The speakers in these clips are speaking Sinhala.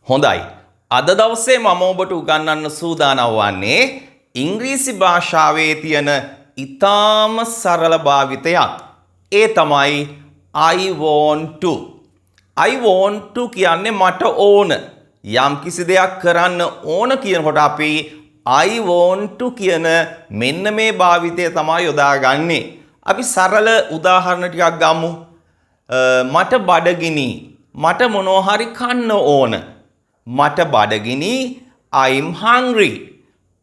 හොඳයි. අද දවසේ මම ඔබට උගන්වන්න සූදානම් වන්නේ ඉංග්‍රීසි භාෂාවේ තියෙන ඉතාම සරල භාවිතයක්. ඒ තමයි I want to. I want to කියන්නේ මට ඕන. යම් කිසි දෙයක් කරන්න ඕන කියනකොට අපි I want to කියන මෙන්න මේ භාවිතය තමයි යොදාගන්නේ. අපි සරල උදාහරණ ටිකක් ගමු. මට බඩගිනි. මට මොනවා හරි කන්න ඕන. මට බඩගිනි. I'm hungry.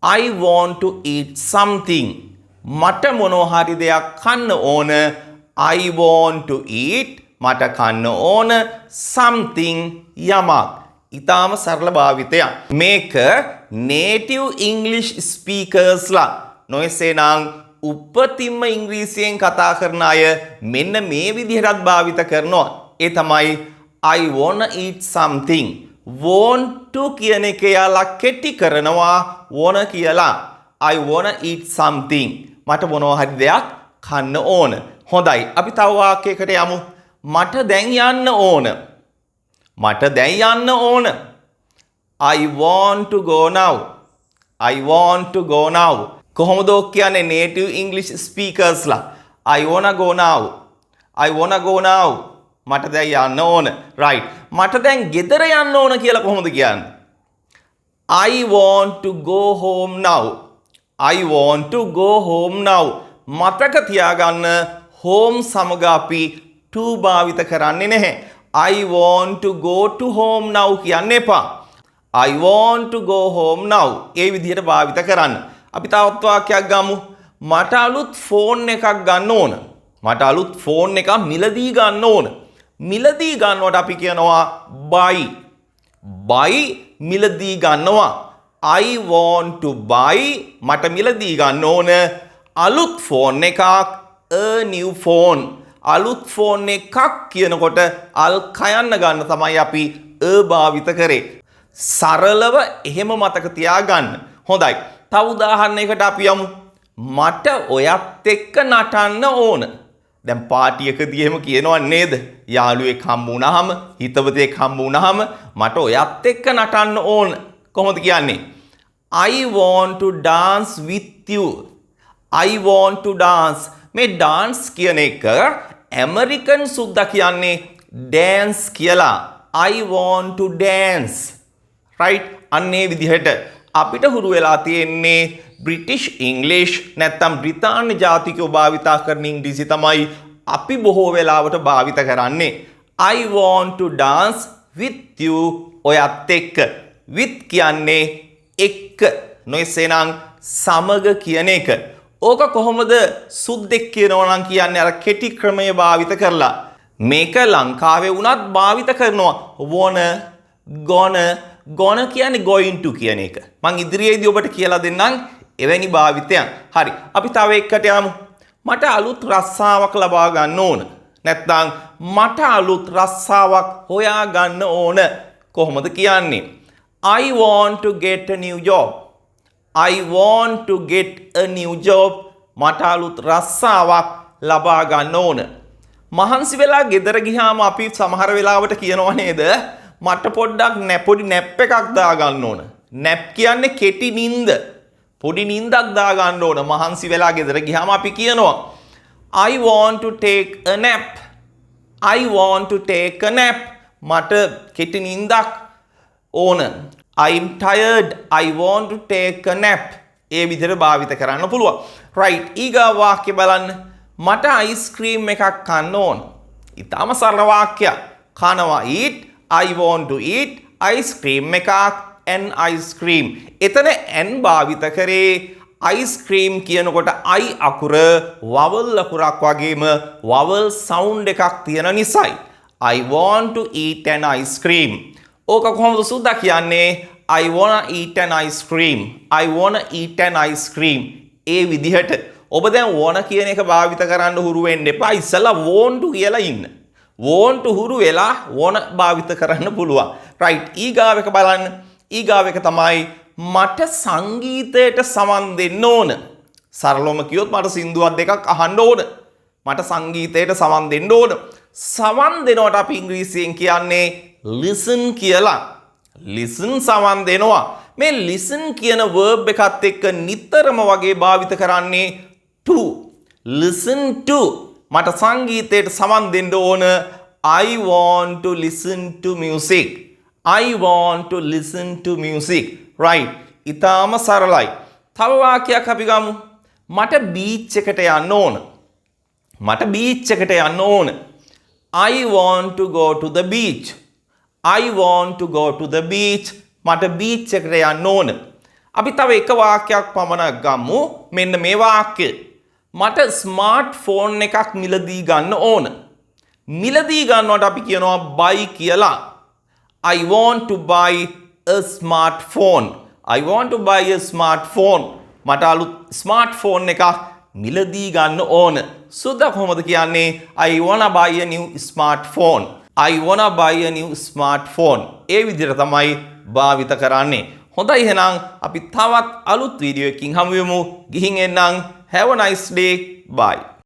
I want to eat something. මට මොනවා හරි දෙයක් කන්න ඕන. I want to eat. මට කන්න ඕන something යමක්. ඊටාම සරල භාවිතයක්. මේක native English speakers ලා නොයසේනම් උපතින්ම ඉංග්‍රීසියෙන් කතා කරන අය මෙන්න මේ විදිහටත් භාවිත කරනවා. ඒ තමයි I wanna eat something. want to කියන එක යාලා කෙටි කරනවා wanna කියලා. I wanna eat something. මට මොනවා හරි දෙයක් කන්න ඕන. හොඳයි. අපි තව වාක්‍යයකට යමු. මට දැන් යන්න ඕන. මට දැන් යන්න ඕන. I want to go now. I want to go now. කොහොමද කියන්නේ native English speakers ලා? I wanna go now. I wanna go now. මට දැන් යන්න ඕන. right. මට දැන් ගෙදර යන්න ඕන කියලා කොහොමද කියන්නේ? I want to go home now. I want to go home now. මතක තියාගන්න home සමග අපි to භාවිත කරන්නේ නැහැ. I want to go to home now කියන්න එපා. I want to go home now. ඒ විදිහට භාවිත කරන්න. අපි තවත් වාක්‍යයක් ගමු. මට අලුත් ෆෝන් එකක් ගන්න ඕන. මට අලුත් ෆෝන් එකක් මිලදී ගන්න ඕන. මිලදී ගන්නවට අපි කියනවා buy. buy මිලදී ගන්නවා. I want to buy. මට මිලදී ගන්න ඕන අලුත් ෆෝන් එකක්. a new phone. අලුත් ෆෝන් එකක් කියනකොට අල් කයන්න ගන්න තමයි අපි භාවිත කරේ. සරලව එහෙම මතක තියාගන්න. හොඳයි. තව උදාහරණයකට අපි යමු. මට ඔයත් එක්ක නටන්න ඕන. දැන් පාටියකදී එහෙම කියනවා නේද? යාළුවෙක් හම්බ වුණාම, හිතවතෙක් හම්බ වුණාම මට ඔයත් එක්ක නටන්න ඕන. කොහොමද කියන්නේ? I want to dance with you. I want to dance. මේ dance කියන එක ඇමරිකන් සුද්දා කියන්නේ dance කියලා. I want to dance. right? අන්නේ විදිහට අපිට හුරු වෙලා තියෙන්නේ British English නැත්නම් බ්‍රිතාන්‍ය ජාතිකයෝ භාවිතා කරන ඉංග්‍රීසි තමයි අපි බොහෝ වෙලාවට භාවිත කරන්නේ. I want to dance with you. ඔයත් එක්ක. with කියන්නේ එක්ක. නොයසේනම් සමග කියන එක. ඕක කොහොමද සුද්දෙක් කියනවා නම් කියන්නේ අර කෙටි ක්‍රමය භාවිත කරලා. මේක ලංකාවේ වුණත් භාවිත කරනවා. wanna, gonna කියන්නේ going to කියන එක. මං ඉදිරියේදී ඔබට කියලා දෙන්නම් එවැනි භාවිතයන්. හරි. අපි තව එකකට යමු. මට අලුත් රස්සාවක් ලබා ගන්න ඕන. නැත්නම් මට අලුත් රස්සාවක් හොයා ගන්න ඕන. කොහොමද කියන්නේ? I want to get a new job. I want to get a new job. මට අලුත් රස්සාවක් ලබා ගන්න ඕන. මහන්සි වෙලා ගෙදර ගියාම අපි සමහර වෙලාවට කියනවා නේද? මට පොඩ්ඩක් පොඩි නැප් එකක් දා ගන්න ඕන. නැප් කියන්නේ කෙටි නිින්ද. පොඩි නිින්දක් දා ගන්න ඕන. මහන්සි වෙලා ගෙදර ගියාම අපි කියනවා I want to take a nap. I want to take a nap. මට කෙටි නිින්දක් ඕන. I'm tired. I want to take a nap. ඒ විදිහට භාවිත කරන්න පුළුවන්. right. ඊගා වාක්‍ය බලන්න. මට අයිස්ක්‍රීම් එකක් කන්න ඕන. ඊටම සරල වාක්‍යයක්. කනවා eat. I want to eat ice cream එකක් an ice cream. එතන n භාවිත කරේ ice cream කියනකොට I අකුර vowel අකුරක් වගේම vowel sound එකක් තියෙන නිසායි. I want to eat an ice cream. ඕක කොහොමද සුද්දා කියන්නේ? I wanna eat an ice cream. I wanna eat an ice cream. ඒ විදිහට ඔබ දැන් wanna කියන එක භාවිත කරන්න හුරු වෙන්න එපා. ඉස්සලා want to කියලා ඉන්න. want to හුරු වෙලා wanna භාවිත කරන්න පුළුවන්. right. ඊගාව එක බලන්න. ඊගාව එක තමයි මට සංගීතයට සමන් දෙන්න ඕන. සරලවම කිව්වොත් මට සින්දුවක් දෙකක් අහන්න ඕන. මට සංගීතයට සමන් දෙන්න ඕන. සමන් දෙනවට අපි ඉංග්‍රීසියෙන් කියන්නේ listen කියලා. listen සමන් දෙනවා. මේ listen කියන verb එකත් එක්ක නිතරම වගේ භාවිත කරන්නේ to. listen to. මට සංගීතයට සමන් දෙන්න ඕන. I want to listen to music. I want to listen to music. Right. ඊටාම සරලයි. තව වාක්‍යයක් අපි ගමු. මට බීච් එකට යන්න ඕන. මට බීච් එකට යන්න ඕන. I want to go to the beach. I want to go to the beach. මට බීච් එකට යන්න ඕන. අපි තව එක වාක්‍යයක් පමණක් ගමු. මෙන්න මේ වාක්‍යය. මට ස්මාර්ට්ෆෝන් එකක් මිලදී ගන්න ඕන. මිලදී ගන්නවට අපි කියනවා buy කියලා. I want to buy a smartphone. I want to buy a smartphone. මට අලුත් ස්මාර්ට්ෆෝන් එකක් මිලදී ගන්න ඕන. සුද්දා කොහොමද කියන්නේ? I wanna buy a new smartphone. I wanna buy a new smartphone. ඒ විදිහට තමයි භාවිත කරන්නේ. හොඳයි එහෙනම් අපි තවත් අලුත් වීඩියෝ එකකින් හමු වෙමු. ගිහින් එන්නම්. Have a nice day. Bye.